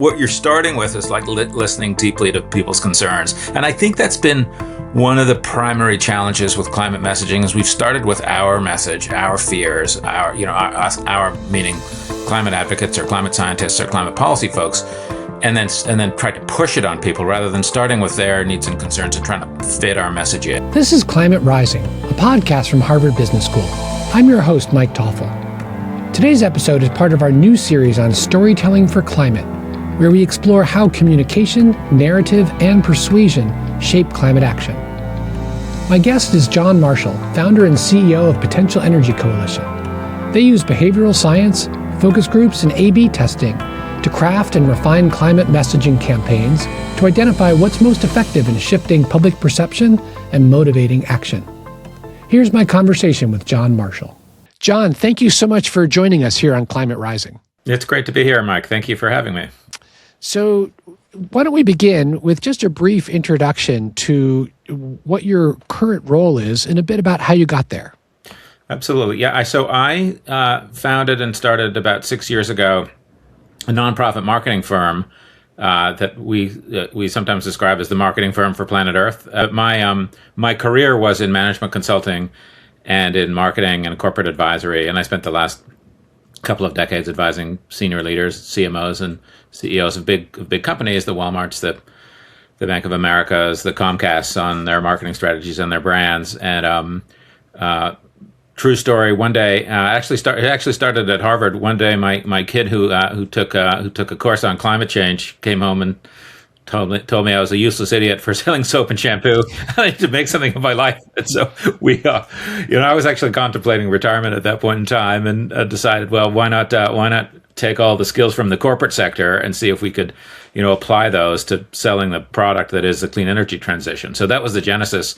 What you're starting with is like listening deeply to people's concerns. And I think that's been one of the primary challenges with climate messaging is we've started with our message, our fears, our meaning climate advocates or climate scientists or climate policy folks, and then try to push it on people rather than starting with their needs and concerns and trying to fit our message in. This is Climate Rising, a podcast from Harvard Business School. I'm your host, Mike Toffel. Today's episode is part of our new series on storytelling for climate, where we explore how communication, narrative, and persuasion shape climate action. My guest is John Marshall, founder and CEO of Potential Energy Coalition. They use behavioral science, focus groups, and A/B testing to craft and refine climate messaging campaigns to identify what's most effective in shifting public perception and motivating action. Here's my conversation with John Marshall. John, thank you so much for joining us here on Climate Rising. It's great to be here, Mike. Thank you for having me. So why don't we begin with just a brief introduction to what your current role is and a bit about how you got there. Absolutely. Yeah. So I founded and started about 6 years ago a nonprofit marketing firm that we sometimes describe as the marketing firm for planet Earth. My career was in management consulting and in marketing and corporate advisory, and I spent the last couple of decades advising senior leaders, CMOs, and CEOs of big companies, the Walmarts, the Bank of Americas, the Comcasts, on their marketing strategies and their brands. And true story. One day, it actually started at Harvard. One day, my kid who took a course on climate change came home and told me I was a useless idiot for selling soap and shampoo. I need to make something of my life. And so I was actually contemplating retirement at that point in time, and decided, well, why not take all the skills from the corporate sector and see if we could, apply those to selling the product that is the clean energy transition. So that was the genesis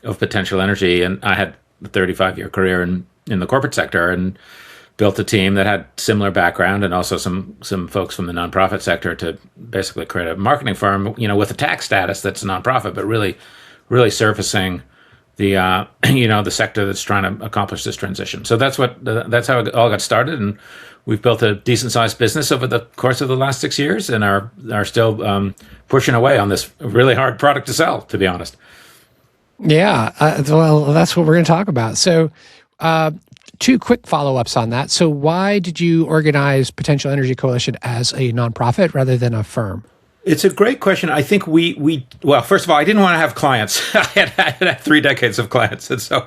of Potential Energy, and I had a 35-year career in the corporate sector and built a team that had similar background and also some folks from the nonprofit sector to basically create a marketing firm, with a tax status that's a nonprofit, but really surfacing the the sector that's trying to accomplish this transition. So that's how it all got started, and we've built a decent sized business over the course of the last 6 years, and are still pushing away on this really hard product to sell, to be honest. Yeah, well, that's what we're going to talk about. So, two quick follow-ups on that. So why did you organize Potential Energy Coalition as a nonprofit rather than a firm? It's a great question. I think well, first of all, I didn't want to have clients. I had 3 decades of clients. And so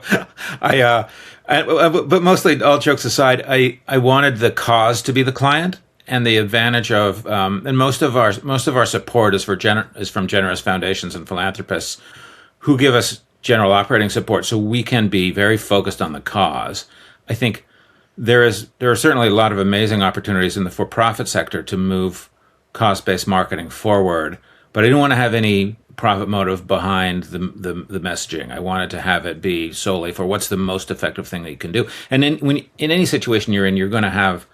but mostly, all jokes aside, I wanted the cause to be the client, and the advantage of, and most of our support is from generous foundations and philanthropists who give us general operating support, so we can be very focused on the cause. I think there are certainly a lot of amazing opportunities in the for-profit sector to move cause-based marketing forward, but I didn't want to have any profit motive behind the messaging. I wanted to have it be solely for what's the most effective thing that you can do. And in any situation you're in, you're going to have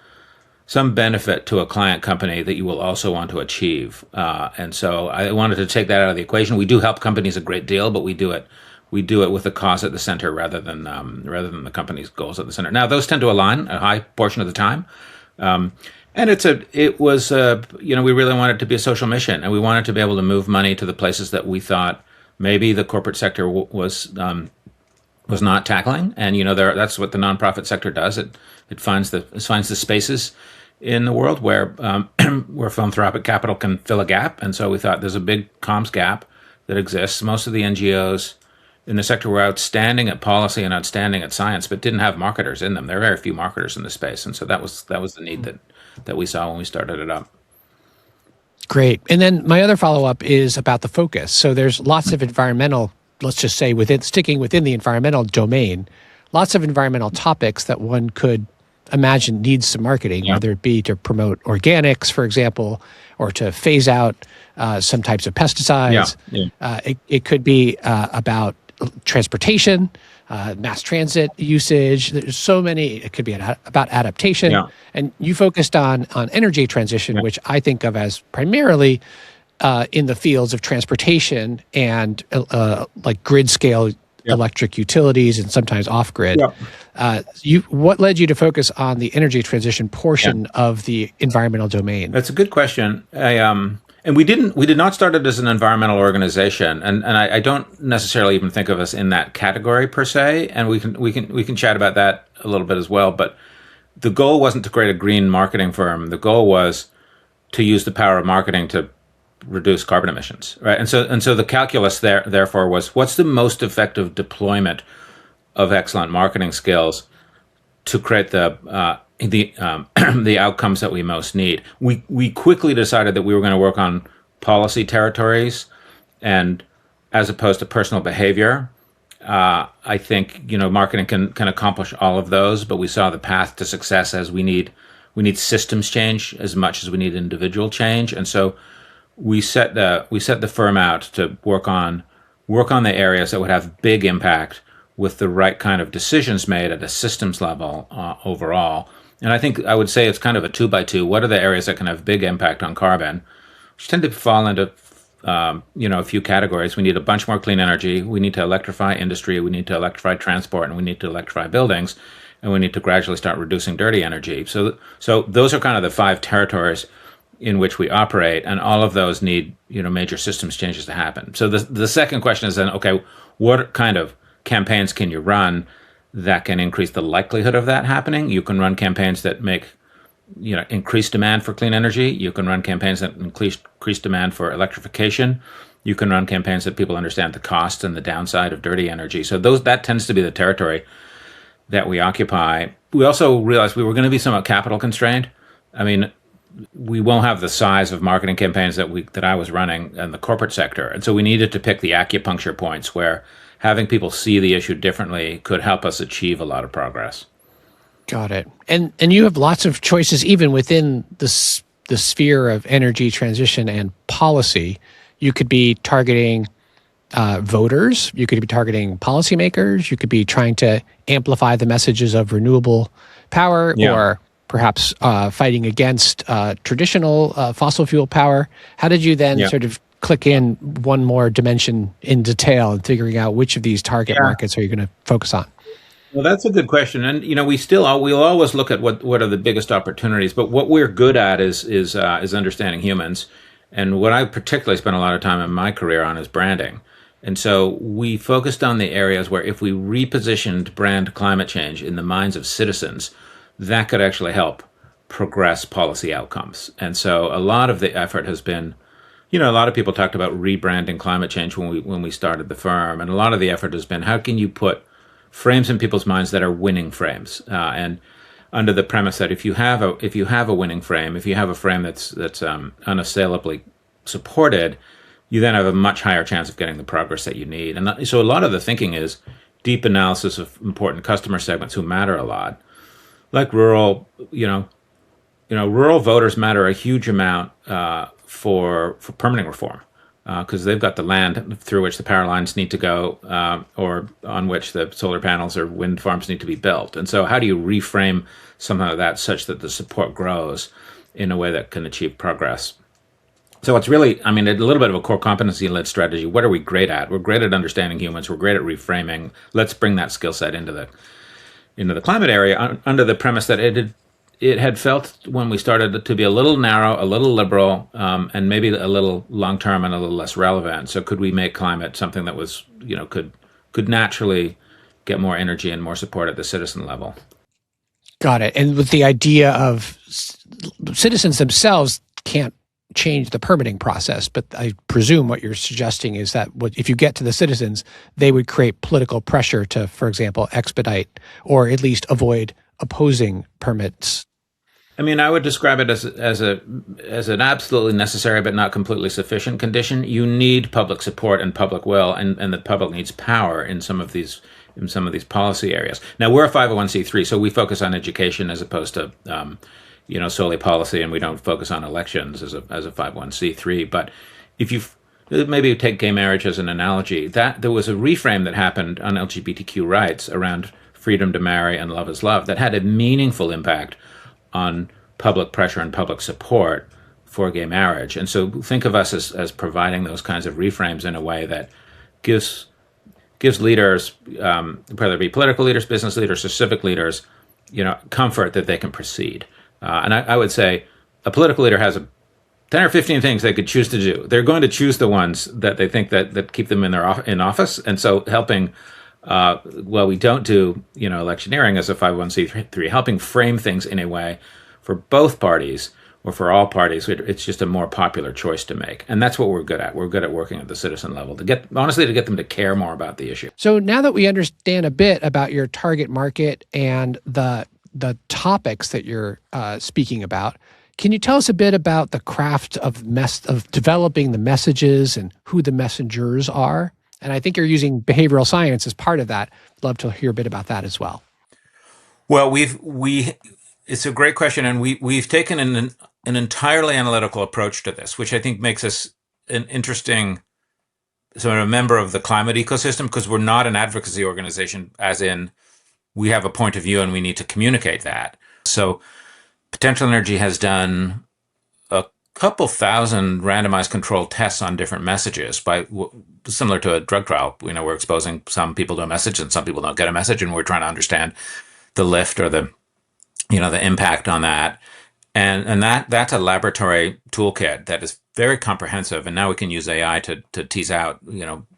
some benefit to a client company that you will also want to achieve. And so I wanted to take that out of the equation. We do help companies a great deal, but we do it with the cause at the center rather than the company's goals at the center. Now, those tend to align a high portion of the time, and we really wanted it to be a social mission, and we wanted to be able to move money to the places that we thought maybe the corporate sector was not tackling. And that's what the nonprofit sector does. It finds the spaces in the world where philanthropic capital can fill a gap, and so we thought there's a big comms gap that exists. Most of the NGOs in the sector were outstanding at policy and outstanding at science, but didn't have marketers in them. There are very few marketers in the space, and so that was the need that we saw when we started it up. Great. And then my other follow-up is about the focus. So there's lots of environmental, let's just say sticking within the environmental domain, lots of environmental topics that one could imagine needs some marketing, whether it be to promote organics, for example, or to phase out some types of pesticides. It could be about transportation, mass transit usage. There's so many. It could be about adaptation. And you focused on energy transition, which I think of as primarily in the fields of transportation and like grid scale Yep. electric utilities and sometimes off grid. Yep. What led you to focus on the energy transition Yeah. portion of the environmental domain? That's a good question. And we did not start it as an environmental organization, and I don't necessarily even think of us in that category per se. And we can chat about that a little bit as well. But the goal wasn't to create a green marketing firm. The goal was to use the power of marketing to reduce carbon emissions, right? And so the calculus therefore was, what's the most effective deployment of excellent marketing skills to create the outcomes that we most need. We quickly decided that we were going to work on policy territories, and as opposed to personal behavior. I think marketing can accomplish all of those, but we saw the path to success as we need systems change as much as we need individual change, and so we set the firm out to work on the areas that would have big impact with the right kind of decisions made at a systems level overall. And I think I would say it's kind of a 2x2. What are the areas that can have big impact on carbon, which tend to fall into a few categories? We need a bunch more clean energy. We need to electrify industry. We need to electrify transport, and we need to electrify buildings, and we need to gradually start reducing dirty energy. So those are kind of the 5 territories in which we operate, and all of those need major systems changes to happen. So the second question is then, okay, what kind of campaigns can you run that can increase the likelihood of that happening? You can run campaigns that make increased demand for clean energy. You can run campaigns that increase demand for electrification. You can run campaigns that people understand the cost and the downside of dirty energy. So that tends to be the territory that we occupy. We also realized we were going to be somewhat capital constrained. I mean, we won't have the size of marketing campaigns that I was running in the corporate sector. And so we needed to pick the acupuncture points where having people see the issue differently could help us achieve a lot of progress. Got it. And you have lots of choices even within the sphere of energy transition and policy. You could be targeting voters. You could be targeting policymakers. You could be trying to amplify the messages of renewable power, or perhaps fighting against traditional fossil fuel power. How did you then sort of click in one more dimension in detail and figuring out which of these target markets are you going to focus on? Well, that's a good question, and we'll always look at what are the biggest opportunities. But what we're good at is understanding humans, and what I particularly spent a lot of time in my career on is branding. And so we focused on the areas where if we repositioned brand climate change in the minds of citizens, that could actually help progress policy outcomes. And so a lot of the effort has been, a lot of people talked about rebranding climate change when we started the firm, and a lot of the effort has been, how can you put frames in people's minds that are winning frames, and under the premise that if you have a winning frame, if you have a frame that's unassailably supported, you then have a much higher chance of getting the progress that you need. And so a lot of the thinking is deep analysis of important customer segments who matter a lot, like rural voters matter a huge amount for permitting reform, because they've got the land through which the power lines need to go, or on which the solar panels or wind farms need to be built. And so how do you reframe something like that such that the support grows in a way that can achieve progress? So it's really, a little bit of a core competency-led strategy. What are we great at? We're great at understanding humans. We're great at reframing. Let's bring that skill set into the climate area under the premise that it had felt when we started to be a little narrow, a little liberal, and maybe a little long-term and a little less relevant. So could we make climate something that was, could naturally get more energy and more support at the citizen level? Got it. And with the idea of citizens themselves can't change the permitting process, but I presume what you're suggesting is that if you get to the citizens, they would create political pressure to, for example, expedite or at least avoid opposing permits. I would describe it as an absolutely necessary but not completely sufficient condition. You need public support and public will, and the public needs power in some of these policy areas. Now, we're a 501c3, so we focus on education as opposed to solely policy, and we don't focus on elections as a 501c3. But if you maybe take gay marriage as an analogy, that there was a reframe that happened on LGBTQ rights around freedom to marry and love is love that had a meaningful impact on public pressure and public support for gay marriage. And so think of us as providing those kinds of reframes in a way that gives gives leaders, whether it be political leaders, business leaders, or civic leaders, comfort that they can proceed. And I would say a political leader has 10 or 15 things they could choose to do. They're going to choose the ones that they think that keep them in office. And so helping, we don't do, electioneering as a 501c3, helping frame things in a way for both parties or for all parties, it's just a more popular choice to make. And that's what we're good at. We're good at working at the citizen level to get them to care more about the issue. So now that we understand a bit about your target market and the topics that you're speaking about, can you tell us a bit about the craft of developing the messages and who the messengers are? And I think you're using behavioral science as part of that. I'd love to hear a bit about that as well. Well, it's a great question, and we've taken an entirely analytical approach to this, which I think makes us an interesting sort of member of the climate ecosystem, because we're not an advocacy organization, as in we have a point of view and we need to communicate that. So Potential Energy has done a couple thousand randomized controlled tests on different messages, similar to a drug trial. We're exposing some people to a message and some people don't get a message, and we're trying to understand the lift or the impact on that. And that's a laboratory toolkit that is very comprehensive. And now we can use AI to tease out,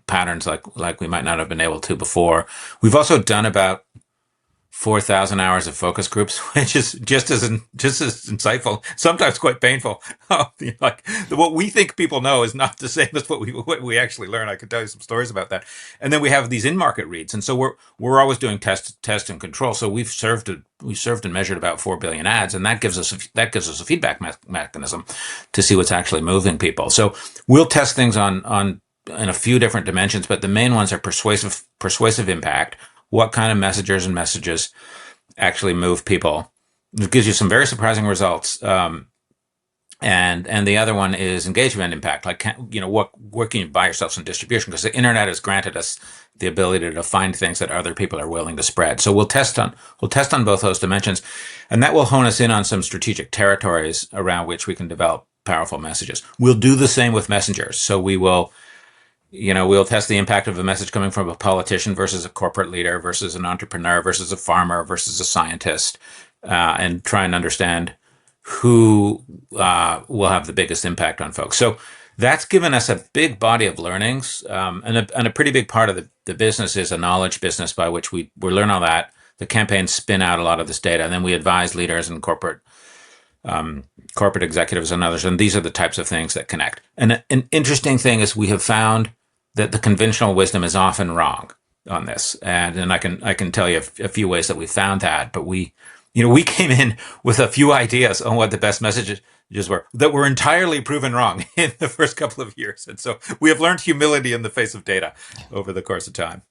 patterns like we might not have been able to before. We've also done about 4,000 hours of focus groups, which is just as insightful, sometimes quite painful. What we think people know is not the same as what we actually learn. I could tell you some stories about that. And then we have these in-market reads, and so we're always doing test and control. So we've served and measured about 4 billion ads, and that gives us a feedback mechanism to see what's actually moving people. So we'll test things on in a few different dimensions, but the main ones are persuasive impact. What kind of messages actually move people? It gives you some very surprising results. And the other one is engagement impact. What can you buy yourself some distribution? Because the internet has granted us the ability to find things that other people are willing to spread. So we'll test on both those dimensions, and that will hone us in on some strategic territories around which we can develop powerful messages. We'll do the same with messengers. So we'll test the impact of a message coming from a politician versus a corporate leader versus an entrepreneur versus a farmer versus a scientist, and try and understand who will have the biggest impact on folks. So that's given us a big body of learnings, and a pretty big part of the business is a knowledge business by which we learn all that. The campaigns spin out a lot of this data, and then we advise leaders and corporate executives and others, and these are the types of things that connect. And an interesting thing is we have found that the conventional wisdom is often wrong on this, and I can tell you a few ways that we found that. But we came in with a few ideas on what the best messages were that were entirely proven wrong in the first couple of years, and so we have learned humility in the face of data over the course of time.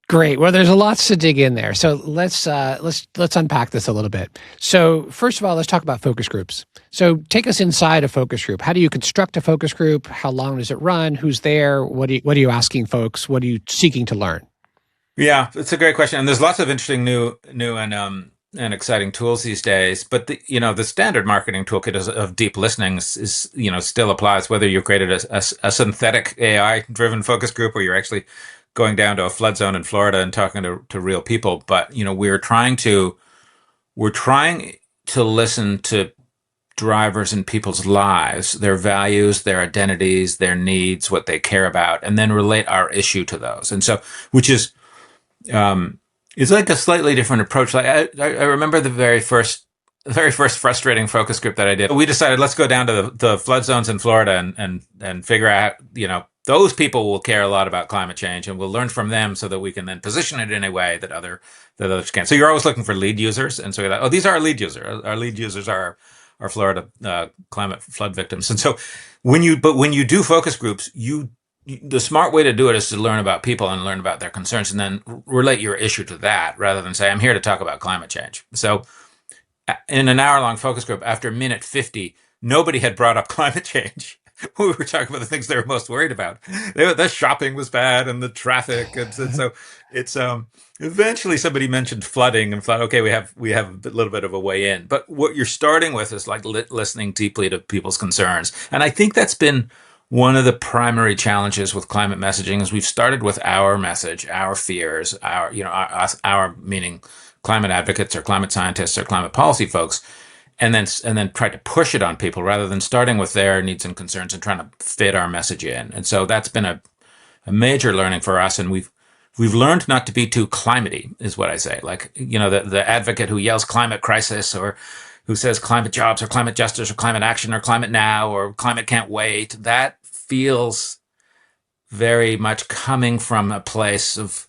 Great. Well, there's lots to dig in there. So let's unpack this a little bit. So first of all, let's talk about focus groups. So take us inside a focus group. How do you construct a focus group? How long does it run? Who's there? What are you asking folks? What are you seeking to learn? Yeah, it's a great question, and there's lots of interesting new and exciting tools these days. But the standard marketing toolkit of deep listening is still applies whether you've created a synthetic AI driven focus group or you're actually going down to a flood zone in Florida and talking to real people. But we're trying to listen to drivers in people's lives, their values, their identities, their needs, what they care about, and then relate our issue to those. And so, which is it's like a slightly different approach. Like I remember the very first frustrating focus group that I did. We decided let's go down to the flood zones in Florida and figure out those people will care a lot about climate change, and we'll learn from them so that we can then position it in a way that others can. So you're always looking for lead users, and so you're like, these are our lead users. Our lead users are our Florida climate flood victims. And so when you do focus groups, the smart way to do it is to learn about people and learn about their concerns, and then relate your issue to that, rather than say, I'm here to talk about climate change. So in an hour-long focus group, after minute 50, nobody had brought up climate change. We were talking about the things they were most worried about. The shopping was bad and the traffic, and so it's eventually somebody mentioned flooding and thought, okay, we have a little bit of a way in. But what you're starting with is like listening deeply to people's concerns, and I think that's been One of the primary challenges with climate messaging is we've started with our message, our fears, our meaning climate advocates or climate scientists or climate policy folks, and then tried to push it on people rather than starting with their needs and concerns and trying to fit our message in. And so that's been a major learning for us, and we've learned not to be too climatey, is what I say. Like, the advocate who yells climate crisis, or who says climate jobs or climate justice or climate action or climate now or climate can't wait, that feels very much coming from a place of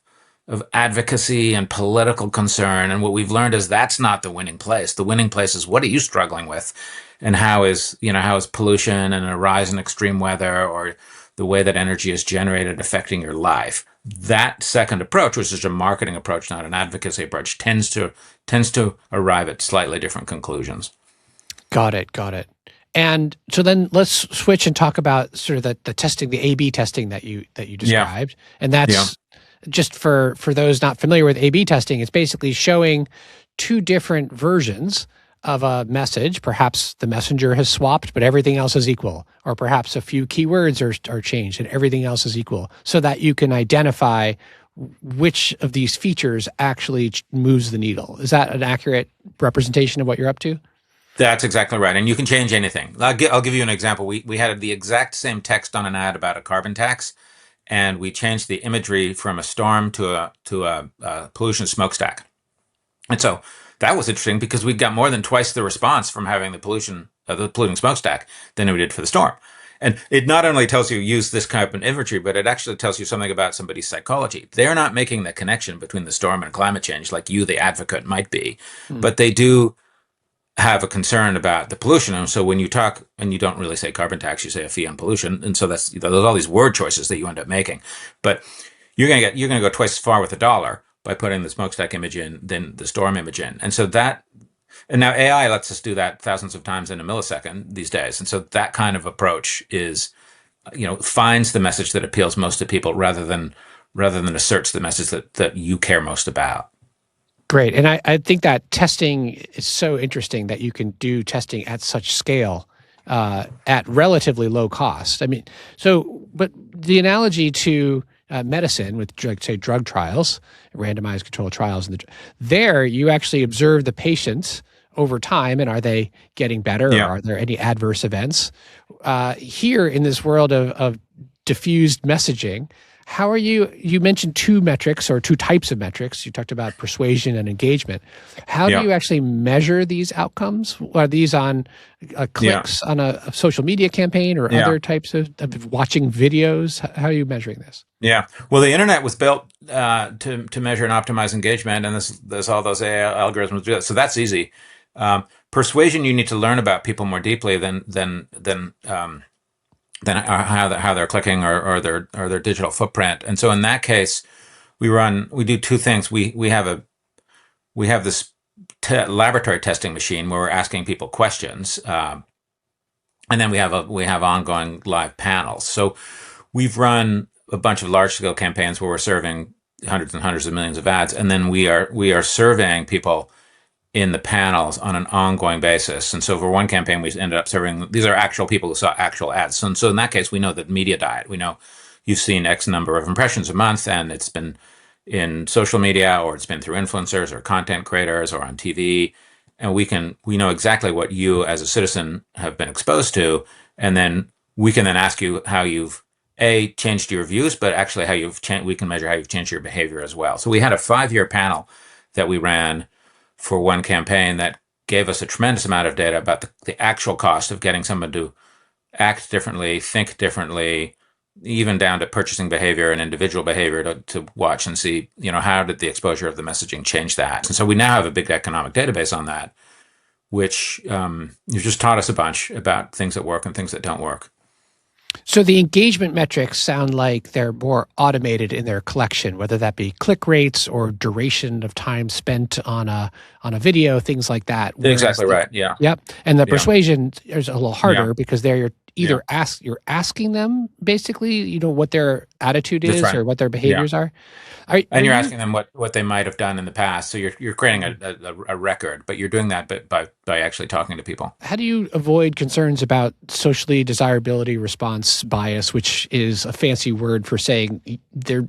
advocacy and political concern. And what we've learned is that's not the winning place. The winning place is, what are you struggling with? And how is pollution and a rise in extreme weather or the way that energy is generated affecting your life? That second approach, which is a marketing approach, not an advocacy approach, tends to arrive at slightly different conclusions. Got it. And so then let's switch and talk about sort of the testing, the A/B testing that you described. Yeah. And that's just for those not familiar with A/B testing, it's basically showing two different versions of a message. Perhaps the messenger has swapped, but everything else is equal. Or perhaps a few keywords are changed and everything else is equal, so that you can identify which of these features actually moves the needle. Is that an accurate representation of what you're up to? That's exactly right. And you can change anything. I'll give you an example. We had the exact same text on an ad about a carbon tax, and we changed the imagery from a storm to a pollution smokestack. And so that was interesting because we got more than twice the response from having the polluting smokestack than we did for the storm. And it not only tells you use this kind of imagery, but it actually tells you something about somebody's psychology. They're not making the connection between the storm and climate change like you, the advocate, might be, but they do have a concern about the pollution. And so when you talk, and you don't really say carbon tax, you say a fee on pollution. And so there's all these word choices that you end up making. But you're going to go twice as far with $1 by putting the smokestack image in than the storm image in. And so and now AI lets us do that thousands of times in a millisecond these days. And so that kind of approach is, finds the message that appeals most to people rather than asserts the message that you care most about. Great. And I think that testing is so interesting that you can do testing at such scale at relatively low cost. I mean, but the analogy to medicine with, say, drug trials, randomized controlled trials, there you actually observe the patients over time, and are they getting better, or are there any adverse events? Here in this world of diffused messaging, how are you mentioned two metrics or two types of metrics. You talked about persuasion and engagement. How do you actually measure these outcomes? Are these on clicks on a social media campaign or other types of watching videos? How are you measuring this? Yeah. Well, the internet was built to measure and optimize engagement, and there's all those AI algorithms do that. So that's easy. Persuasion, you need to learn about people more deeply than how they're clicking or their digital footprint. And so in that case, we do two things. We have this laboratory testing machine where we're asking people questions, and then we have ongoing live panels. So we've run a bunch of large scale campaigns where we're serving hundreds and hundreds of millions of ads, and then we are surveying people in the panels on an ongoing basis. And so for one campaign, we ended up serving, these are actual people who saw actual ads. So in that case, we know the media diet. We know you've seen X number of impressions a month, and it's been in social media, or it's been through influencers or content creators or on TV. And we know exactly what you as a citizen have been exposed to. And then we can then ask you how you've changed your views, but actually we can measure how you've changed your behavior as well. So we had a 5-year panel that we ran for one campaign that gave us a tremendous amount of data about the actual cost of getting someone to act differently, think differently, even down to purchasing behavior and individual behavior to watch and see, how did the exposure of the messaging change that? And so we now have a big economic database on that, which you've just taught us a bunch about things that work and things that don't work. So the engagement metrics sound like they're more automated in their collection, whether that be click rates or duration of time spent on a video, things like that. Exactly right. Yeah. Yep. And the persuasion is a little harder because there Yeah. either you're asking them basically, what their attitude That's is right. or what their Yeah. behaviors are. Are And you're you asking them what they might have done in the past. So you're creating a record, but you're doing that by actually talking to people. How do you avoid concerns about socially desirability response bias, which is a fancy word for saying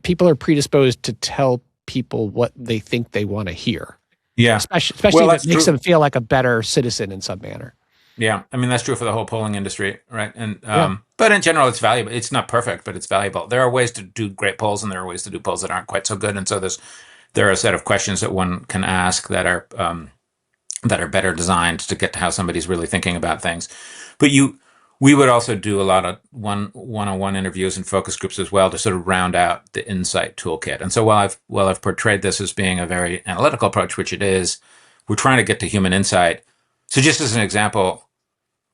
people are predisposed to tell people what they think they want to hear, Yeah. especially Well, if it that's makes true. them feel like a better citizen in some manner. Yeah, I mean that's true for the whole polling industry, right? And Yeah. but in general, it's valuable. It's not perfect, but it's valuable. There are ways to do great polls, and there are ways to do polls that aren't quite so good. And so there are a set of questions that one can ask that are better designed to get to how somebody's really thinking about things. But we would also do a lot of one-on-one interviews and focus groups as well to sort of round out the insight toolkit. And so while I've portrayed this as being a very analytical approach, which it is, we're trying to get to human insight. So just as an example,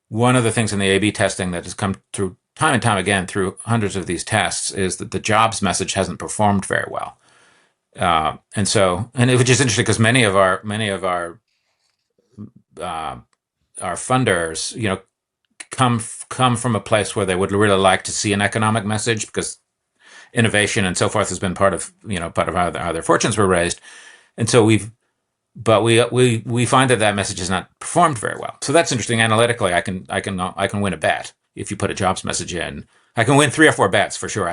one of the things in the A/B testing that has come through time and time again through hundreds of these tests is that the jobs message hasn't performed very well, which is interesting because uh, our funders, come from a place where they would really like to see an economic message because innovation and so forth has been part of how their fortunes were raised, and so we find that message has not performed very well. So that's interesting. Analytically, I can win a bet if you put a jobs message in. I can win 3 or 4 bets for sure.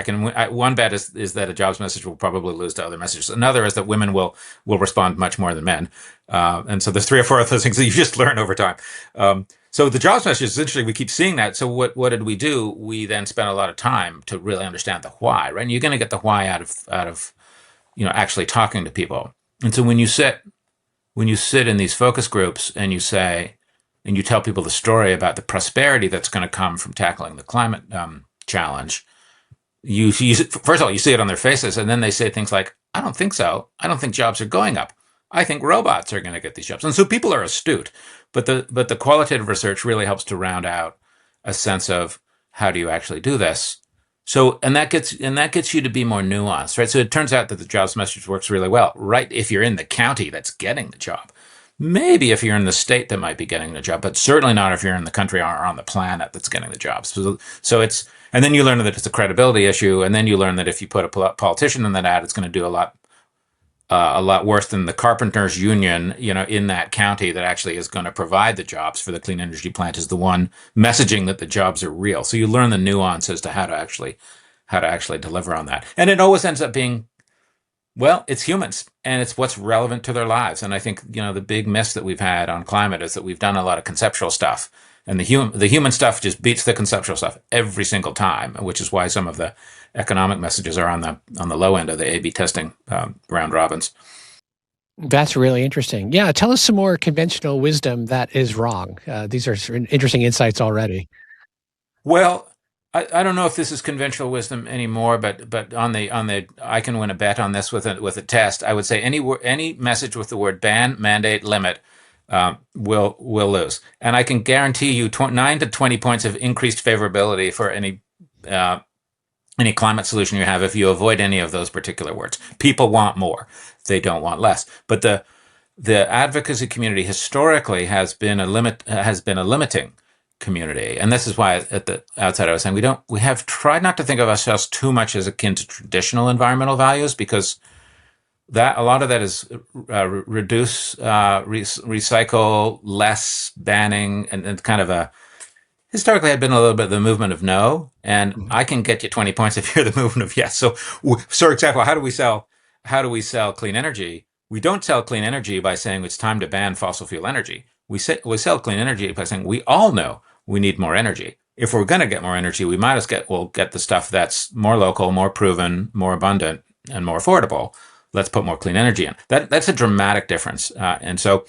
One bet is that a jobs message will probably lose to other messages. Another is that women will respond much more than men. And so there's 3 or 4 of those things that you just learn over time. So the jobs message is interesting. We keep seeing that. So what did we do? We then spent a lot of time to really understand the why, right? And you're going to get the why out of actually talking to people. And so when you sit in these focus groups and you tell people the story about the prosperity that's going to come from tackling the climate challenge, first of all, you see it on their faces, and then they say things like, I don't think so. I don't think jobs are going up. I think robots are going to get these jobs. And so people are astute, but the qualitative research really helps to round out a sense of how do you actually do this. So, and that gets you to be more nuanced, right? So it turns out that the jobs message works really well, right? If you're in the county that's getting the job, maybe if you're in the state that might be getting the job, but certainly not if you're in the country or on the planet that's getting the job. And then you learn that it's a credibility issue, and then you learn that if you put a politician in that ad, it's going to do a lot worse than the carpenters union, in that county that actually is going to provide the jobs for the clean energy plant is the one messaging that the jobs are real. So you learn the nuance as to how to actually deliver on that. And it always ends up being, well, it's humans and it's what's relevant to their lives. And I think, the big miss that we've had on climate is that we've done a lot of conceptual stuff, and the human stuff just beats the conceptual stuff every single time, which is why some of the economic messages are on the low end of the A/B testing round robins. That's really interesting. Yeah, tell us some more conventional wisdom that is wrong. These are interesting insights already. Well, I don't know if this is conventional wisdom anymore, but on the I can win a bet on this with a test. I would say any message with the word ban, mandate, limit will lose, and I can guarantee you 9 to 20 points of increased favorability for any climate solution you have if you avoid any of those particular words. People want more; they don't want less. But the advocacy community historically has been a limiting community, and this is why at the outset I was saying we have tried not to think of ourselves too much as akin to traditional environmental values, because that a lot of that is reduce, recycle, less, banning, and kind of a historically had been a little bit of the movement of no, and I can get you 20 points if you're the movement of yes. So for example, how do we sell clean energy? We don't sell clean energy by saying it's time to ban fossil fuel energy. We sell clean energy by saying we all know we need more energy. If we're going to get more energy, we might as well get the stuff that's more local, more proven, more abundant, and more affordable. Let's put more clean energy in. That's a dramatic difference. And so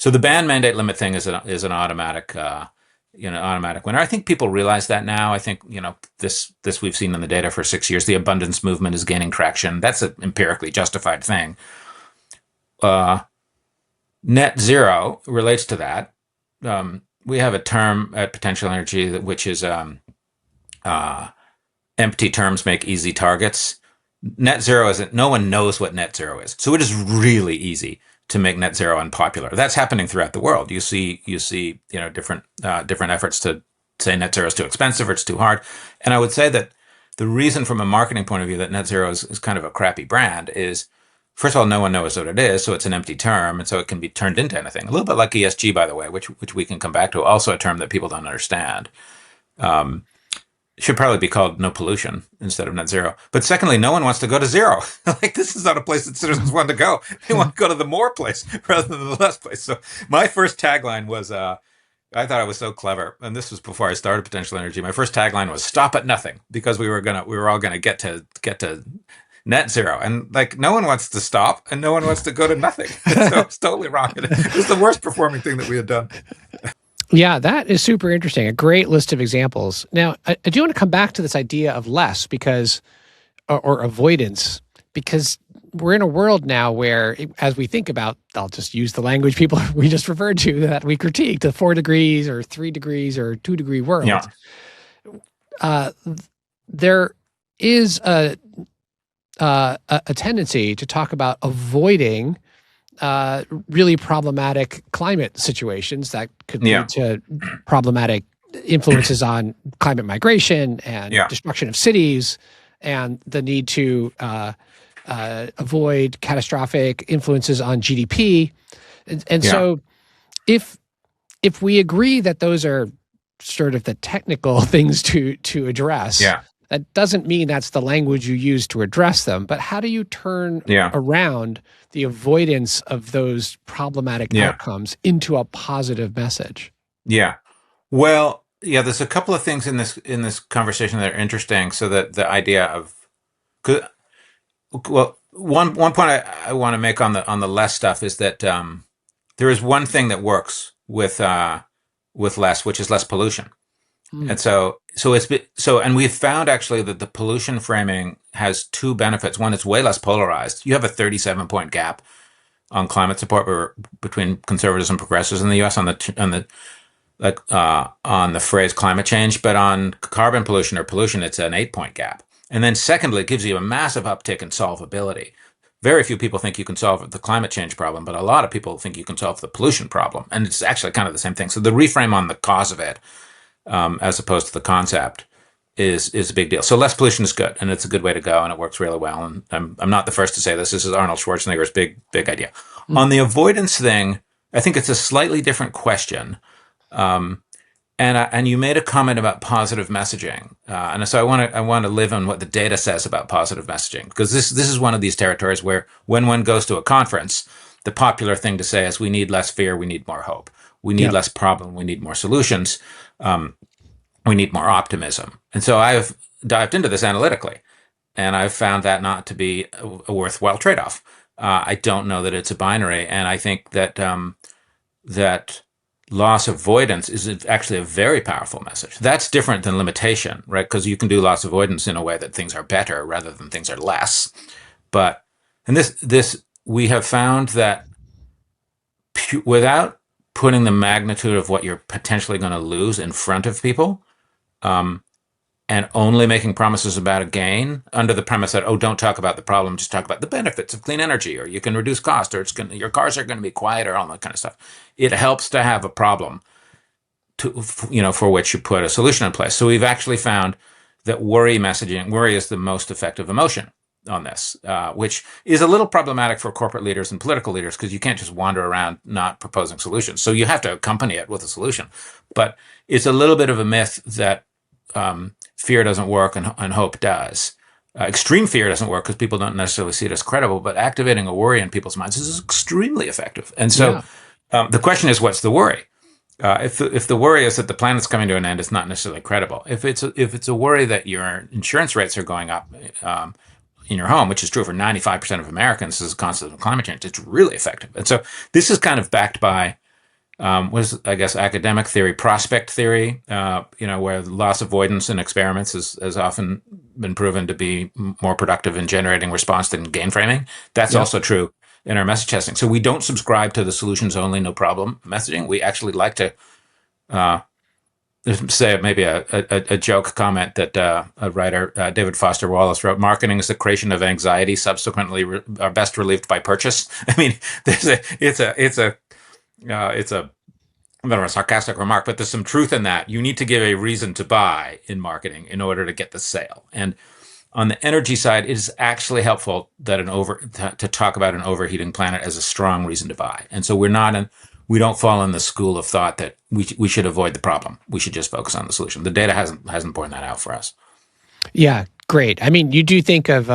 the ban, mandate, limit thing is an automatic automatic winner. I think people realize that now. I think this we've seen in the data for 6 years. The abundance movement is gaining traction. That's an empirically justified thing. Net zero relates to that. We have a term at Potential Energy which is empty terms make easy targets. Net zero isn't. No one knows what net zero is, so it is really easy to make net zero unpopular. That's happening throughout the world. You see, different efforts to say net zero is too expensive or it's too hard. And I would say that the reason from a marketing point of view that net zero is kind of a crappy brand is, first of all, no one knows what it is, so it's an empty term, and so it can be turned into anything. A little bit like ESG, by the way, which we can come back to, also a term that people don't understand. It should probably be called no pollution instead of net zero. But secondly, no one wants to go to zero. Like, this is not a place that citizens want to go. They want to go to the more place rather than the less place. So my first tagline was, I thought I was so clever, and this was before I started Potential Energy. My first tagline was "Stop at nothing," because we were all gonna get to net zero, and like no one wants to stop, and no one wants to go to nothing. So it's totally wrong. It was the worst performing thing that we had done. Yeah, that is super interesting. A great list of examples. Now, I do want to come back to this idea of less because, or avoidance, because we're in a world now where, as we think about, I'll just use the language people we just referred to that we critique, the 4 degrees or 3 degrees or 2 degree world. Yeah. There is a tendency to talk about avoiding really problematic climate situations that could lead to problematic influences on climate migration and destruction of cities, and the need to avoid catastrophic influences on GDP. And so if we agree that those are sort of the technical things to address, that doesn't mean that's the language you use to address them. But how do you turn around the avoidance of those problematic outcomes into a positive message? Yeah. Well, there's a couple of things in this conversation that are interesting. So that the idea of, one point I want to make on the less stuff is that there is one thing that works with less, which is less pollution. And and we've found actually that the pollution framing has two benefits. One, it's way less polarized. You have a 37-point gap on climate support between conservatives and progressives in the U.S. on the phrase climate change, but on carbon pollution or pollution, it's an 8-point gap. And then secondly, it gives you a massive uptick in solvability. Very few people think you can solve the climate change problem, but a lot of people think you can solve the pollution problem. And it's actually kind of the same thing. So the reframe on the cause of it, as opposed to the concept, is a big deal. So less pollution is good, and it's a good way to go, and it works really well. And I'm not the first to say this. This is Arnold Schwarzenegger's big idea. On the avoidance thing, I think it's a slightly different question. And you made a comment about positive messaging, and so I want to live on what the data says about positive messaging, because this is one of these territories where when one goes to a conference, the popular thing to say is we need less fear, we need more hope, we need less problem, we need more solutions. We need more optimism. And so I've dived into this analytically, and I've found that not to be a worthwhile trade-off. I don't know that it's a binary, and I think that that loss avoidance is actually a very powerful message. That's different than limitation, right? Because you can do loss avoidance in a way that things are better rather than things are less. And this we have found that without putting the magnitude of what you're potentially going to lose in front of people, and only making promises about a gain under the premise that, don't talk about the problem, just talk about the benefits of clean energy, or you can reduce cost, or your cars are going to be quieter, all that kind of stuff. It helps to have a problem for which you put a solution in place. So we've actually found that worry is the most effective emotion on this, which is a little problematic for corporate leaders and political leaders, because you can't just wander around not proposing solutions. So you have to accompany it with a solution. But it's a little bit of a myth that fear doesn't work and hope does. Extreme fear doesn't work because people don't necessarily see it as credible, but activating a worry in people's minds is extremely effective. And so the question is, what's the worry? If the worry is that the planet's coming to an end, it's not necessarily credible. If it's a worry that your insurance rates are going up in your home, which is true for 95% of Americans as a consequence of climate change, it's really effective. And so this is kind of backed by academic theory, prospect theory, where loss avoidance in experiments has often been proven to be more productive in generating response than gain framing. That's also true in our message testing. So we don't subscribe to the solutions only, no problem messaging. We actually like to say maybe a joke comment that a writer, David Foster Wallace, wrote: "Marketing is the creation of anxiety, subsequently are best relieved by purchase." I mean, it's a a bit of a sarcastic remark, but there's some truth in that. You need to give a reason to buy in marketing in order to get the sale. And on the energy side, it is actually helpful that to talk about an overheating planet as a strong reason to buy. And so we don't fall in the school of thought that we should avoid the problem. We should just focus on the solution. The data hasn't borne that out for us. Yeah, great. I mean, you do think of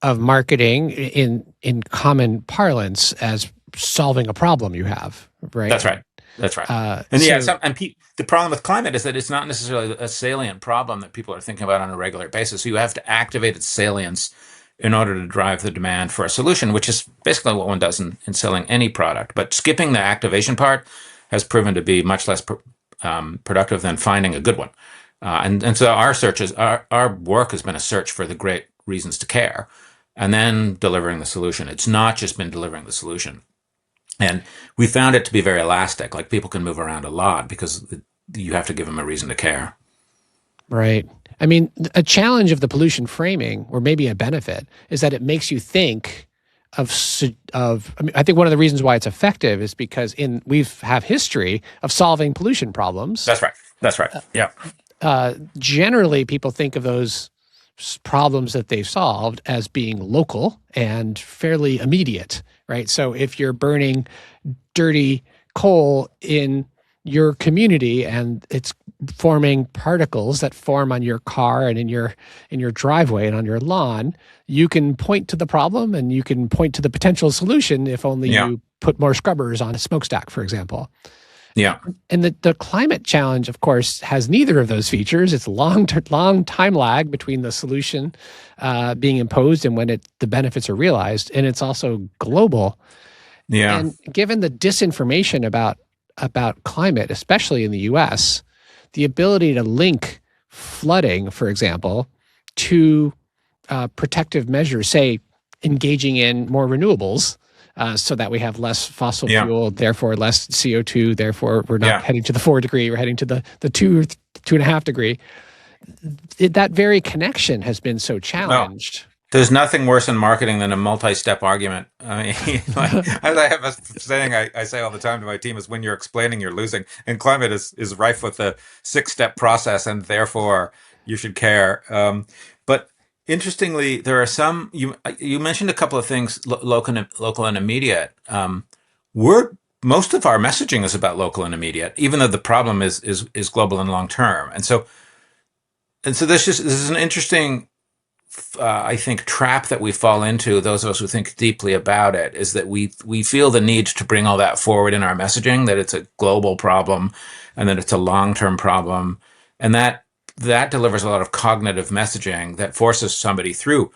marketing in common parlance as solving a problem you have, right? That's right. That's right. The problem with climate is that it's not necessarily a salient problem that people are thinking about on a regular basis. So you have to activate its salience in order to drive the demand for a solution, which is basically what one does in selling any product. But skipping the activation part has proven to be much less productive than finding a good one. And so our work has been a search for the great reasons to care, and then delivering the solution. It's not just been delivering the solution. And we found it to be very elastic. Like, people can move around a lot because you have to give them a reason to care. Right. I mean, a challenge of the pollution framing, or maybe a benefit, is that it makes you think of. I mean, I think one of the reasons why it's effective is because we have history of solving pollution problems. That's right. That's right. Yeah. Generally, people think of those problems that they've solved as being local and fairly immediate, right? So if you're burning dirty coal in your community and it's forming particles that form on your car and in your driveway and on your lawn, you can point to the problem and you can point to the potential solution if only you put more scrubbers on a smokestack, for example. Yeah. And the climate challenge, of course, has neither of those features. It's long time lag between the solution being imposed and when the benefits are realized. And it's also global. Yeah. And given the disinformation about climate, especially in the US, the ability to link flooding, for example, to protective measures, say engaging in more renewables, so that we have less fossil fuel, therefore less CO2, therefore we're not heading to the 4 degree, we're heading to the 2.5 degree. That very connection has been so challenged. Well, there's nothing worse in marketing than a multi-step argument. I mean, I have a saying I say all the time to my team is, when you're explaining, you're losing. And climate is rife with a 6-step process, and therefore you should care. But interestingly, there are some. You mentioned a couple of things, local and immediate. Most of our messaging is about local and immediate, even though the problem is global and long term. And so this is an interesting, I think, trap that we fall into. Those of us who think deeply about it, is that we feel the need to bring all that forward in our messaging, that it's a global problem and that it's a long term problem, and that delivers a lot of cognitive messaging that forces somebody through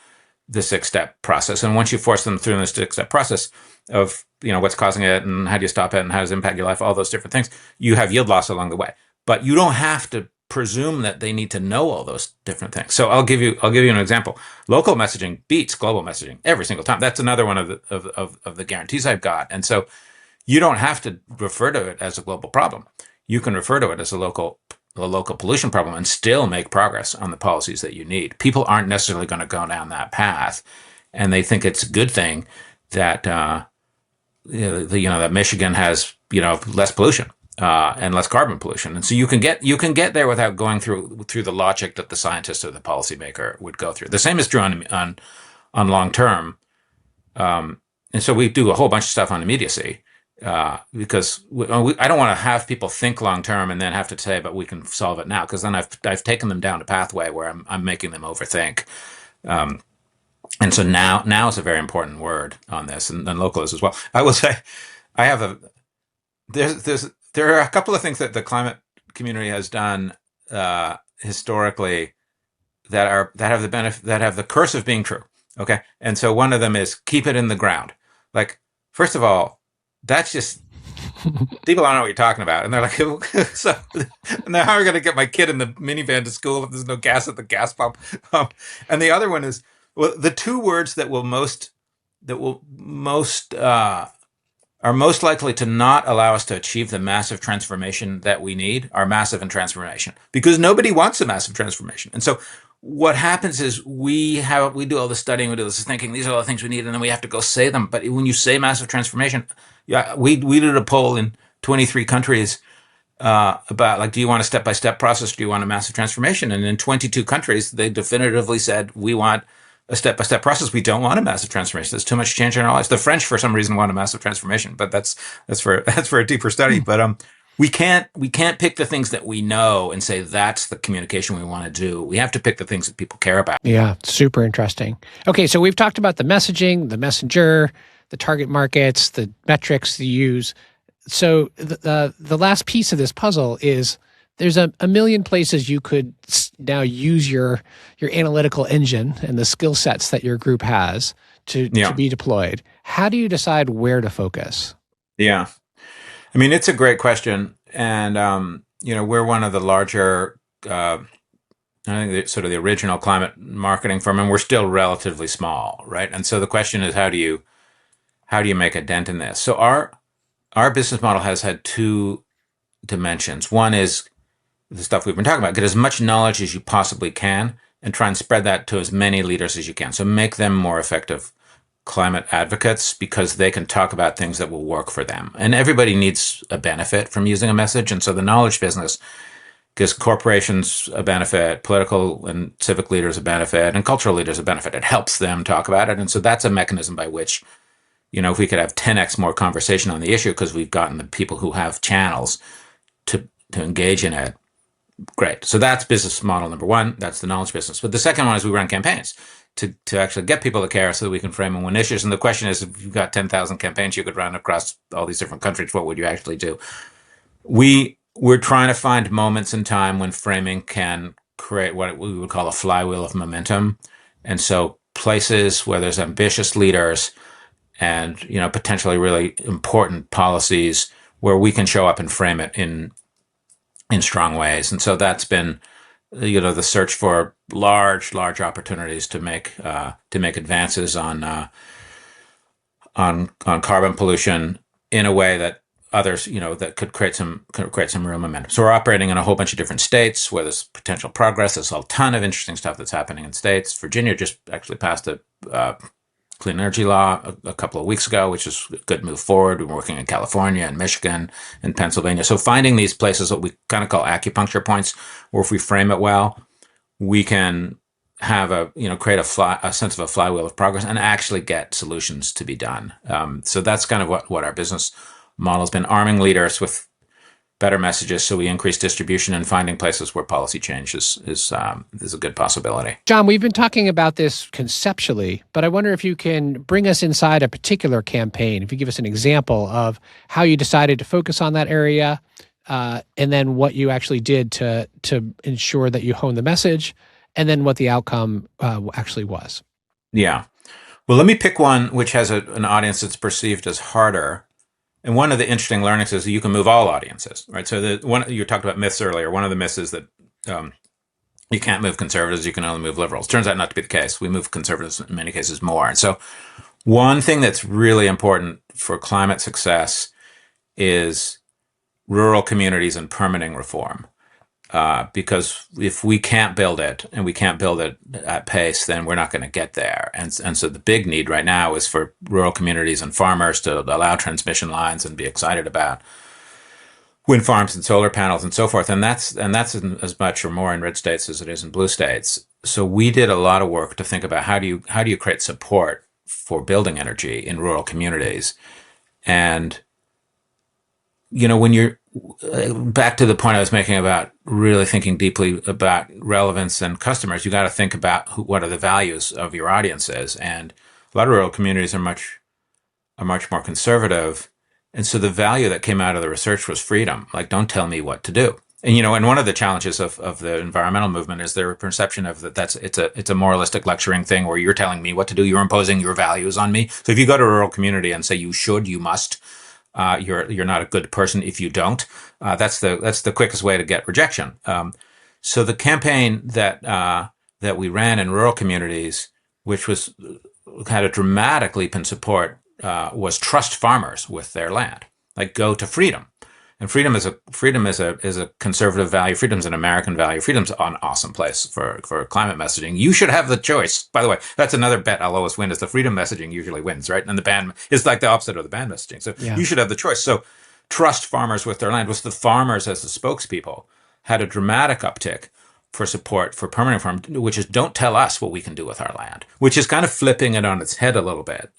the 6-step process. And once you force them through the 6-step process of, what's causing it and how do you stop it and how does it impact your life, all those different things, you have yield loss along the way. But you don't have to presume that they need to know all those different things. So I'll give you an example. Local messaging beats global messaging every single time. That's another one of the guarantees I've got. And so you don't have to refer to it as a global problem. You can refer to it as a local pollution problem and still make progress on the policies that you need. People aren't necessarily going to go down that path, and they think it's a good thing that that Michigan has less pollution and less carbon pollution, and so you can get there without going through the logic that the scientist or the policymaker would go through. The same is true on long term, and so we do a whole bunch of stuff on immediacy. Because I don't want to have people think long term and then have to say, but we can solve it now, because then I've taken them down a pathway where I'm making them overthink. And so now is a very important word on this, and local is as well. I will say, there are a couple of things that the climate community has done historically that have the benefit, that have the curse of being true. Okay, and so one of them is keep it in the ground. Like, first of all, that's just, people don't know what you're talking about. And they're like, so now how are we going to get my kid in the minivan to school if there's no gas at the gas pump? And the other one is, well, the two words that are most likely to not allow us to achieve the massive transformation that we need are massive and transformation, because nobody wants a massive transformation. And so what happens is we do all the studying, we do this thinking, these are all the things we need, and then we have to go say them. But when you say massive transformation, we did a poll in 23 countries about like, do you want a step-by-step process? Do you want a massive transformation? And in 22 countries, they definitively said, we want a step-by-step process. We don't want a massive transformation. There's too much change in our lives. The French, for some reason, want a massive transformation, but that's for a deeper study. But we can't pick the things that we know and say that's the communication we want to do. We have to pick the things that people care about. Yeah, super interesting. Okay, so we've talked about the messaging, the messenger, the target markets, the metrics you use. So the last piece of this puzzle is there's a million places you could now use your analytical engine and the skill sets that your group has to be deployed. How do you decide where to focus? Yeah. I mean, it's a great question. And, we're one of the larger, I think sort of the original climate marketing firm, and we're still relatively small, right? And so the question is, how do you make a dent in this? So our business model has had two dimensions. One is the stuff we've been talking about. Get as much knowledge as you possibly can and try and spread that to as many leaders as you can. So make them more effective climate advocates because they can talk about things that will work for them. And everybody needs a benefit from using a message. And so the knowledge business gives corporations a benefit, political and civic leaders a benefit, and cultural leaders a benefit. It helps them talk about it. And so that's a mechanism by which, if we could have 10x more conversation on the issue because we've gotten the people who have channels to engage in it, great. So that's business model number one. That's the knowledge business. But the second one is we run campaigns to actually get people to care so that we can frame and win issues. And the question is, if you've got 10,000 campaigns you could run across all these different countries, what would you actually do? We're trying to find moments in time when framing can create what we would call a flywheel of momentum. And so places where there's ambitious leaders and, potentially really important policies where we can show up and frame it in strong ways. And so that's been, the search for large opportunities to make advances on carbon pollution in a way that others, that could create some real momentum. So we're operating in a whole bunch of different states where there's potential progress. There's a ton of interesting stuff that's happening in states. Virginia just actually passed a clean energy law a couple of weeks ago, which is a good move forward. We're working in California and Michigan and Pennsylvania. So finding these places that we kind of call acupuncture points, where if we frame it well, we can have create a sense of a flywheel of progress and actually get solutions to be done. So that's kind of what our business model has been, arming leaders with better messages so we increase distribution and finding places where policy change is a good possibility. John, we've been talking about this conceptually, but I wonder if you can bring us inside a particular campaign. If you give us an example of how you decided to focus on that area, and then what you actually did to ensure that you honed the message, and then what the outcome actually was. Yeah. Well, let me pick one which has an audience that's perceived as harder. And one of the interesting learnings is that you can move all audiences, right? So you talked about myths earlier. One of the myths is that you can't move conservatives, you can only move liberals. Turns out not to be the case. We move conservatives in many cases more. And so one thing that's really important for climate success is rural communities and permitting reform. Because if we can't build it and we can't build it at pace, then we're not going to get there. And so the big need right now is for rural communities and farmers to allow transmission lines and be excited about wind farms and solar panels and so forth. And that's as much or more in red states as it is in blue states. So we did a lot of work to think about how do you create support for building energy in rural communities. And when you're back to the point I was making about really thinking deeply about relevance and customers, you got to think about what are the values of your audiences. And a lot of rural communities are much more conservative. And so the value that came out of the research was freedom. Like, don't tell me what to do. And, and one of the challenges of the environmental movement is their perception of it's a moralistic lecturing thing where you're telling me what to do. You're imposing your values on me. So if you go to a rural community and say you should, you must, you're not a good person if you don't. That's the quickest way to get rejection. So the campaign that we ran in rural communities, which had a dramatic leap in support, was trust farmers with their land. Like, go to freedom. And freedom is a conservative value. Freedom's an American value. Freedom's an awesome place for climate messaging. You should have the choice. By the way, that's another bet I'll always win, is the freedom messaging usually wins, right? And the ban is like the opposite of the ban messaging. So You should have the choice. So trust farmers with their land was the farmers as the spokespeople had a dramatic uptick for support for permanent farm, which is don't tell us what we can do with our land, which is kind of flipping it on its head a little bit.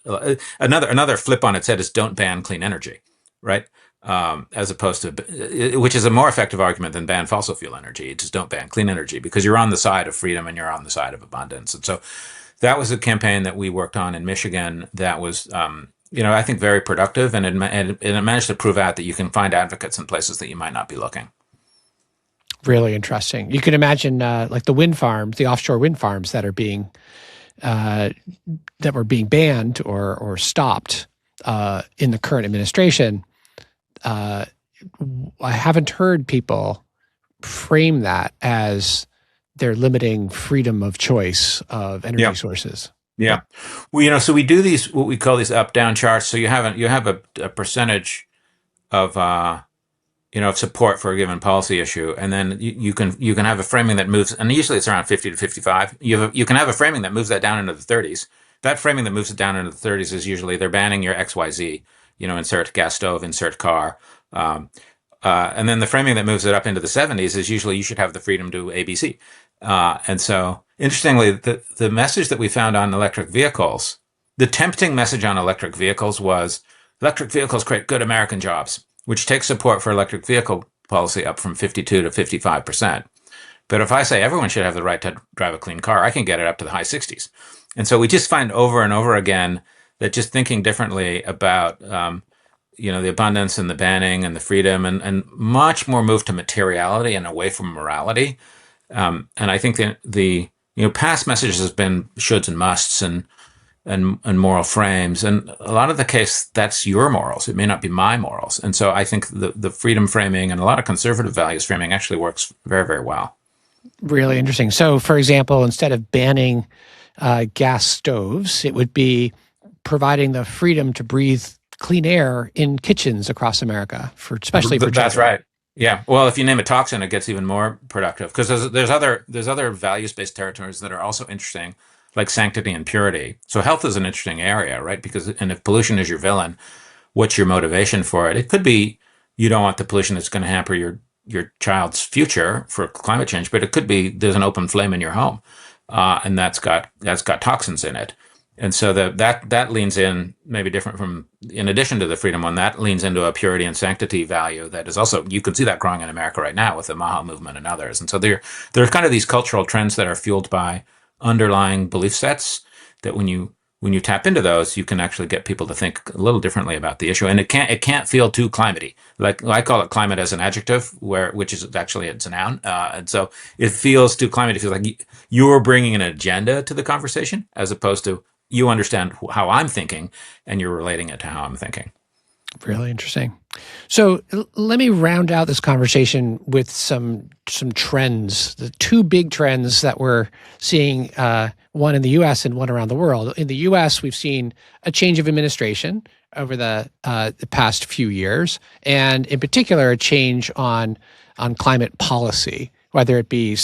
Another flip on its head is don't ban clean energy, right? As opposed to, which is a more effective argument than ban fossil fuel energy. Just don't ban clean energy because you're on the side of freedom and you're on the side of abundance. And so that was a campaign that we worked on in Michigan that was, I think very productive, and it managed to prove out that you can find advocates in places that you might not be looking. Really interesting. You can imagine like the wind farms, the offshore wind farms that are being that were being banned or stopped in the current administration. I haven't heard people frame that as they're limiting freedom of choice of energy sources. Yeah. Well, so we do these, what we call these up-down charts. So you have a percentage of, of support for a given policy issue. And then you can have a framing that moves, and usually it's around 50 to 55. You can have a framing that moves that down into the 30s. That framing that moves it down into the 30s is usually they're banning your XYZ, insert gas stove, insert car. And then the framing that moves it up into the 70s is usually you should have the freedom to ABC. And so, interestingly, the message that we found on electric vehicles, the tempting message on electric vehicles was electric vehicles create good American jobs, which takes support for electric vehicle policy up from 52 to 55%. But if I say everyone should have the right to drive a clean car, I can get it up to the high 60s. And so we just find over and over again that just thinking differently about the abundance and the banning and the freedom and much more move to materiality and away from morality. And I think the past messages has been shoulds and musts and moral frames. And a lot of the case, that's your morals. It may not be my morals. And so I think the freedom framing and a lot of conservative values framing actually works very, very well. Really interesting. So, for example, instead of banning gas stoves, it would be providing the freedom to breathe clean air in kitchens across America, especially for children. That's right. Yeah. Well, if you name a toxin, it gets even more productive because there's other values-based territories that are also interesting, like sanctity and purity. So health is an interesting area, right? And if pollution is your villain, what's your motivation for it? It could be you don't want the pollution that's going to hamper your child's future for climate change, but it could be there's an open flame in your home, and that's got toxins in it. And so that leans in, maybe different from, in addition to the freedom one, that leans into a purity and sanctity value that is also, you can see that growing in America right now with the Maha movement and others. And so there are kind of these cultural trends that are fueled by underlying belief sets that when you tap into those, you can actually get people to think a little differently about the issue. And it can't feel too climatey. Like I call it climate as an adjective, which is actually it's a noun. And so it feels too climatey. It feels like you're bringing an agenda to the conversation as opposed to you understand how I'm thinking and you're relating it to how I'm thinking. Really interesting. So let me round out this conversation with some trends, the two big trends that we're seeing, one in the U.S. and one around the world. In the U.S., we've seen a change of administration over the past few years, and in particular, a change on climate policy, whether it be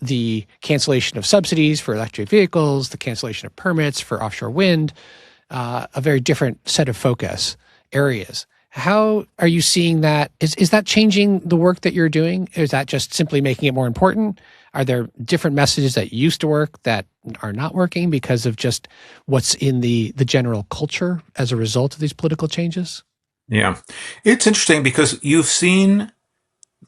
the cancellation of subsidies for electric vehicles, the cancellation of permits for offshore wind, a very different set of focus areas. How are you seeing that? Is that changing the work that you're doing? Is that just simply making it more important? Are there different messages that used to work that are not working because of just what's in the general culture as a result of these political changes? Yeah. It's interesting because you've seen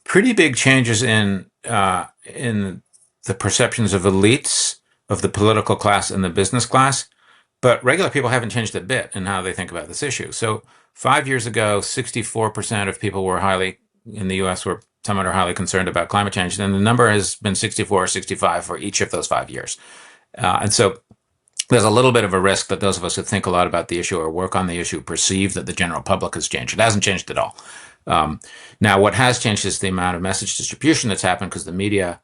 pretty big changes in the perceptions of elites, of the political class and the business class, but regular people haven't changed a bit in how they think about this issue. So 5 years ago, 64% of people in the U.S. were somewhat or highly concerned about climate change, and the number has been 64 or 65 for each of those 5 years. And so there's a little bit of a risk that those of us who think a lot about the issue or work on the issue perceive that the general public has changed. It hasn't changed at all. Now, what has changed is the amount of message distribution that's happened because the media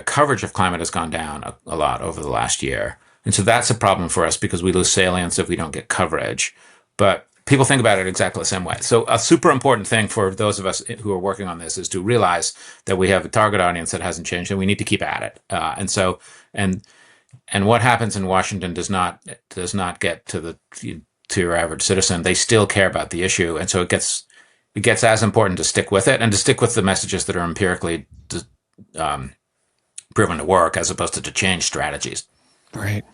coverage of climate has gone down a lot over the last year. And so that's a problem for us because we lose salience if we don't get coverage. But people think about it exactly the same way. So a super important thing for those of us who are working on this is to realize that we have a target audience that hasn't changed and we need to keep at it. And what happens in Washington does not get to your average citizen. They still care about the issue. And so it gets as important to stick with it and to stick with the messages that are empirically um, proven to work, as opposed to change strategies. Right.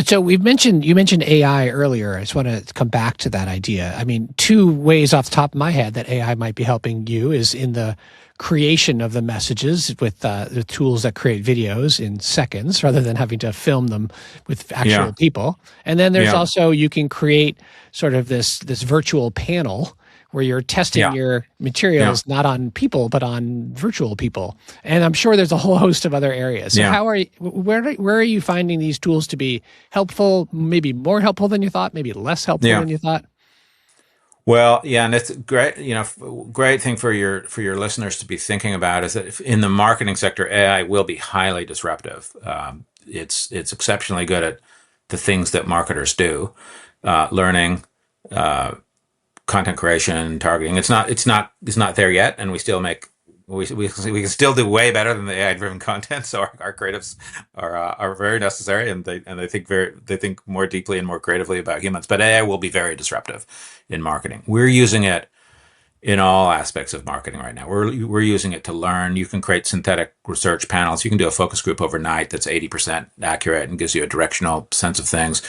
So you mentioned AI earlier. I just want to come back to that idea. I mean, two ways off the top of my head that AI might be helping you is in the creation of the messages with the tools that create videos in seconds rather than having to film them with actual people. And then there's also, you can create sort of this virtual panel where you're testing your materials not on people but on virtual people. And I'm sure there's a whole host of other areas. So where are you finding these tools to be helpful, maybe more helpful than you thought, maybe less helpful than you thought? Well, and it's great. Great thing for your listeners to be thinking about is that if in the marketing sector, AI will be highly disruptive. It's exceptionally good at the things that marketers do, learning, content creation, targeting. It's not there yet, and we still make. We can still do way better than the AI-driven content. So our creatives are very necessary, and they think more deeply and more creatively about humans. But AI will be very disruptive in marketing. We're using it in all aspects of marketing right now. We're using it to learn. You can create synthetic research panels. You can do a focus group overnight that's 80% accurate and gives you a directional sense of things.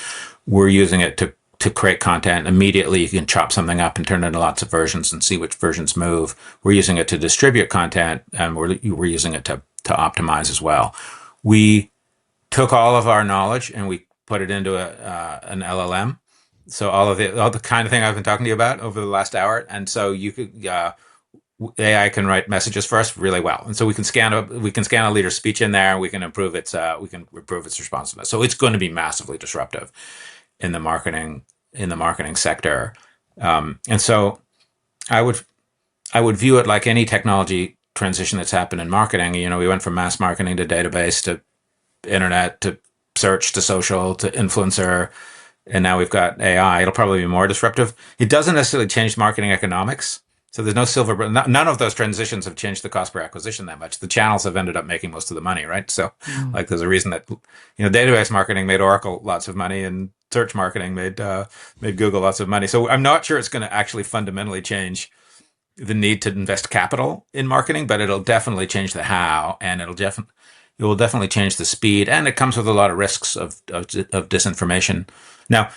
We're using it to create content. Immediately, you can chop something up and turn it into lots of versions and see which versions move. We're using it to distribute content, and we're using it to optimize as well. We took all of our knowledge and we put it into an LLM. So all the kind of thing I've been talking to you about over the last hour, and so you could AI can write messages for us really well, and so we can scan a leader's speech in there, and we can improve its responsiveness. So it's going to be massively disruptive in the marketing sector, and so I would view it like any technology transition that's happened in marketing. We went from mass marketing to database to internet to search to social to influencer, and now we've got AI. It'll probably be more disruptive. It doesn't necessarily change marketing economics. So there's no silver bullet. None of those transitions have changed the cost per acquisition that much. The channels have ended up making most of the money, right? So there's a reason that, database marketing made Oracle lots of money and search marketing made Google lots of money. So I'm not sure it's going to actually fundamentally change the need to invest capital in marketing, but it'll definitely change the how, and it will definitely change the speed, and it comes with a lot of risks of disinformation. Now,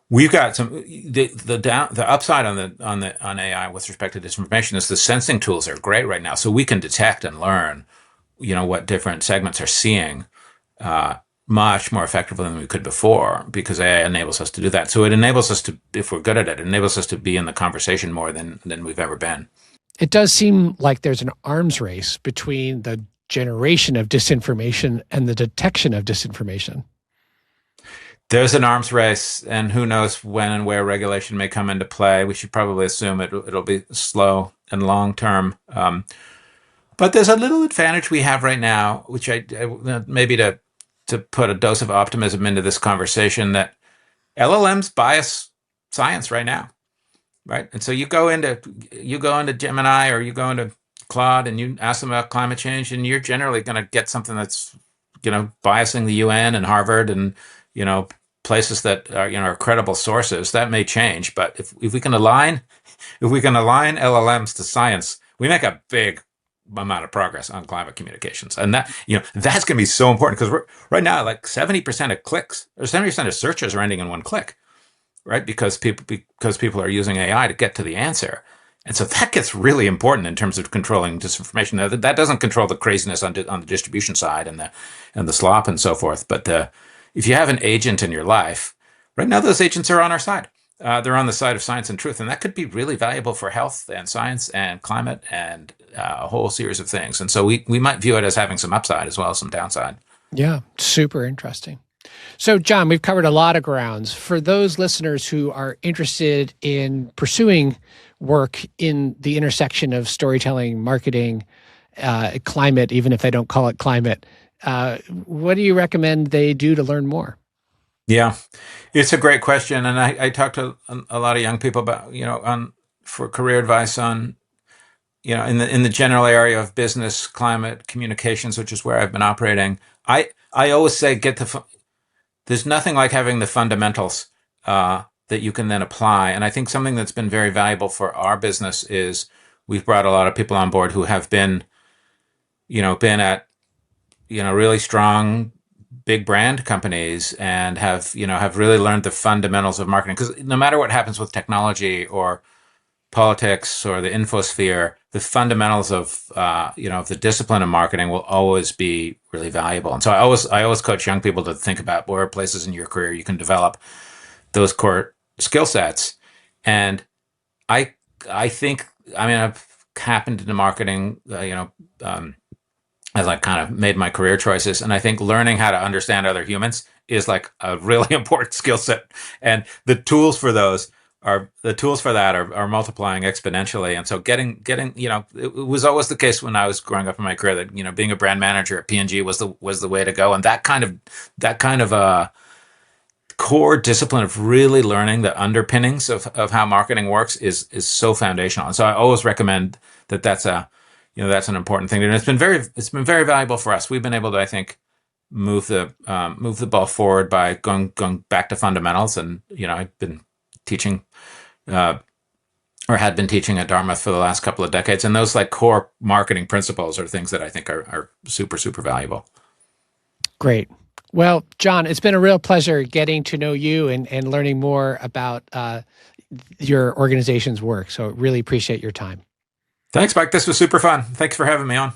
we've got the upside on AI with respect to disinformation is the sensing tools are great right now, so we can detect and learn, what different segments are seeing much more effectively than we could before, because AI enables us to do that. So it enables us to, if we're good at it, enables us to be in the conversation more than we've ever been. It does seem like there's an arms race between the generation of disinformation and the detection of disinformation. There's an arms race, and who knows when and where regulation may come into play. We should probably assume it'll be slow and long term. But there's a little advantage we have right now, which I maybe to put a dose of optimism into this conversation, that LLMs bias science right now, right? And so you go into Gemini or you go into Claude and you ask them about climate change, and you're generally going to get something that's biasing the UN and Harvard and places that are credible sources. That may change, but if we can align LLMs to science, we make a big amount of progress on climate communications, and that's going to be so important, because right now, like 70% of clicks or 70% of searches are ending in one click, right? Because people are using AI to get to the answer. And so that gets really important in terms of controlling disinformation. Now, that doesn't control the craziness on the distribution side and the slop and so forth. But if you have an agent in your life, right now those agents are on our side. They're on the side of science and truth, and that could be really valuable for health and science and climate and a whole series of things. And so we might view it as having some upside as well as some downside. Yeah, super interesting. So, John, we've covered a lot of grounds. For those listeners who are interested in pursuing work in the intersection of storytelling, marketing, climate, even if they don't call it climate, what do you recommend they do to learn more? Yeah, it's a great question. And I talk to a lot of young people about, for career advice on, in the general area of business, climate, communications, which is where I've been operating. I always say, there's nothing like having the fundamentals that you can then apply. And I think something that's been very valuable for our business is we've brought a lot of people on board who have been at, really strong big brand companies and have really learned the fundamentals of marketing. Because no matter what happens with technology or politics or the infosphere, the fundamentals of the discipline of marketing will always be really valuable. And so I always coach young people to think about where are places in your career you can develop those core skill sets. And I think, I've happened into marketing, as I kind of made my career choices. And I think learning how to understand other humans is like a really important skill set. And the tools for that are multiplying exponentially. And so getting, it was always the case when I was growing up in my career that, being a brand manager at P&G was the way to go. And that kind of core discipline of really learning the underpinnings of how marketing works is so foundational. And so I always recommend that's an important thing. And it's been very valuable for us. We've been able to, I think, move the ball forward by going back to fundamentals. And, I've been teaching, or had been teaching at Dartmouth for the last couple of decades. And those like core marketing principles are things that I think are super, super valuable. Great. Well, John, it's been a real pleasure getting to know you and learning more about your organization's work. So really appreciate your time. Thanks, Mike. This was super fun. Thanks for having me on.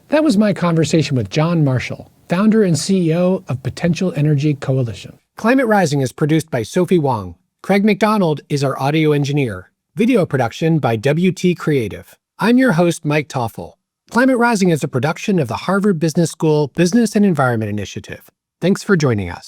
That was my conversation with John Marshall, founder and CEO of Potential Energy Coalition. Climate Rising is produced by Sophie Wong. Craig McDonald is our audio engineer. Video production by WT Creative. I'm your host, Mike Toffel. Climate Rising is a production of the Harvard Business School Business and Environment Initiative. Thanks for joining us.